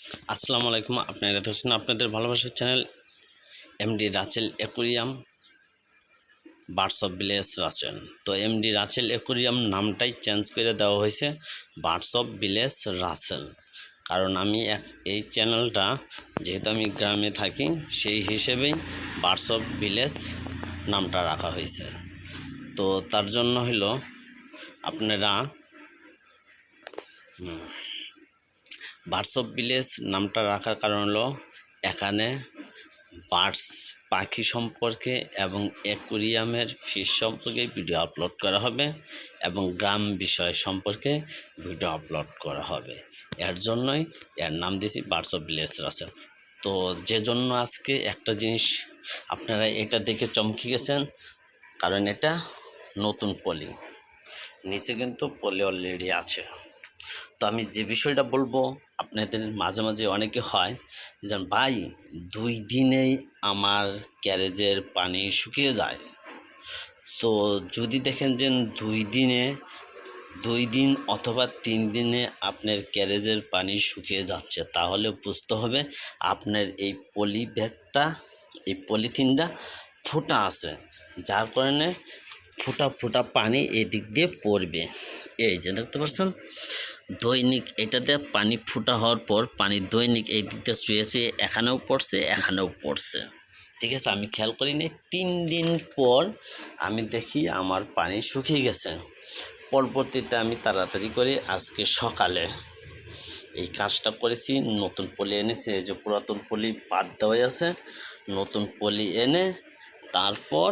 আসসালামু আলাইকুম। আপনারা দেখছেন আপনাদের ভালোবাসার channel MD Rachel aquarium birds of village Rachel. তো এমডি রাচেল অ্যাকুরিয়াম নামটাই চেঞ্জ করে দেওয়া হয়েছে বার্ডস অফ ভিলেজ রাচেল। কারণ আমি এই চ্যানেলটা যেহেতু আমি গ্রামে থাকি সেই হিসেবেই বার্ডস অফ ভিলেজ নামটা রাখা হয়েছে। তো তার জন্য হলো আপনারা বার্ডস অফ ভিলেজ নামটা রাখার কারণ হলো এখানে বার্ডস পাখি সম্পর্কে এবং অ্যাকুরিয়ামের ফিশ সম্পর্কে ভিডিও আপলোড করা হবে এবং গ্রাম বিষয় সম্পর্কে ভিডিও আপলোড করা হবে। এর জন্যই এর নাম দিয়েছি বার্ডস অফ ভিলেজ রাচেল। তো যে জন্য আজকে একটা জিনিস আপনারা এটা দেখে চমকে গেছেন, কারণ এটা নতুন পলি, নিচে কিন্তু পলি অলরেডি আছে। তো আমি যে বিষয়টা বলবো, আপনাদের মাঝে মাঝে অনেকে হয় যে ভাই 2 দিনেই আমার ক্যারেজের পানি শুকিয়ে যায়। তো যদি দেখেন যে 2 দিন অথবা 3 দিনে আপনার ক্যারেজের পানি শুকিয়ে যাচ্ছে, তাহলে বুঝতে হবে আপনার এই পলি ব্যাগটা, এই পলিথিনটা ফুটা আছে, যার কারণে ফুটা পানি এদিক দিয়ে পড়বে। এই যে দেখতে পাচ্ছেন দৈনিক এটাতে পানি ফুটা হওয়ার পর পানি দৈনিক এই দিকটা শুয়েছে, এখানেও পড়ছে। ঠিক আছে, আমি খেয়াল করিনি। 3 দিন পর আমি দেখি আমার পানি শুকিয়ে গেছে। পরবর্তীতে আমি তাড়াতাড়ি করে আজকে সকালে এই কাজটা করেছি। নতুন পলি এনেছি, এই যে পুরাতন পলি বাদ দেওয়া আছে, নতুন পলি এনে তারপর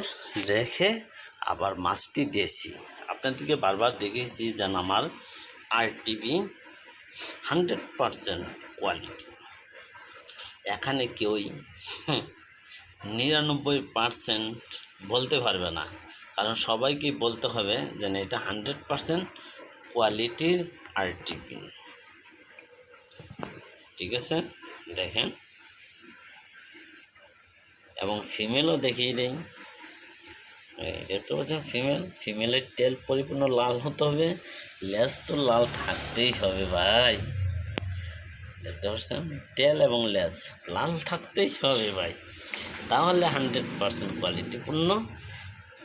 রেখে আবার মাছটি দিয়েছি। আপনাদেরকে বারবার দেখেছি যেন আমার আরটিভি 100% কোয়ালিটি। এখানে কেউই 99% বলতে পারবে না, কারণ সবাইকে বলতে হবে যেন এটা 100% কোয়ালিটির আরটিভি। ঠিক আছে, দেখেন, এবং ফিমেলও দেখিয়ে দেই। দেখতে পাচ্ছেন ফিমেলের টেল পরিপূর্ণ লাল হতে হবে, লেজ তো লাল থাকতেই হবে ভাই। দেখতে পাচ্ছেন টেল এবং লেজ লাল থাকতেই হবে ভাই, তাহলে 100% কোয়ালিটিপূর্ণ।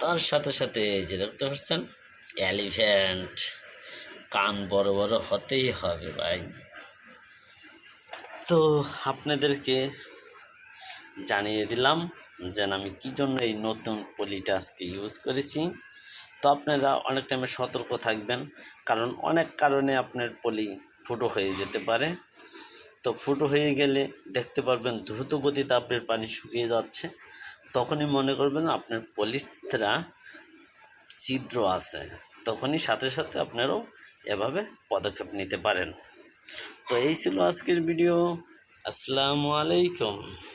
তার সাথে সাথে এই যে দেখতে পাচ্ছেন এলিফ্যান্ট, কান বড় বড় হতেই হবে ভাই। তো আপনাদেরকে জানিয়ে দিলাম যেন আমি কী জন্য এই নতুন পলিটা আজকে ইউজ করেছি। তো আপনারা অনেক টাইমে সতর্ক থাকবেন, কারণ অনেক কারণে আপনার পলি ফুটো হয়ে যেতে পারে। তো ফুটো হয়ে গেলে দেখতে পারবেন দ্রুত গতিতে আপনার পানি শুকিয়ে যাচ্ছে, তখনই মনে করবেন আপনার পলিটা ছিদ্র আছে, তখনই সাথে সাথে আপনারাও এভাবে পদক্ষেপ নিতে পারেন। তো এই ছিল আজকের ভিডিও। আসসালামু আলাইকুম।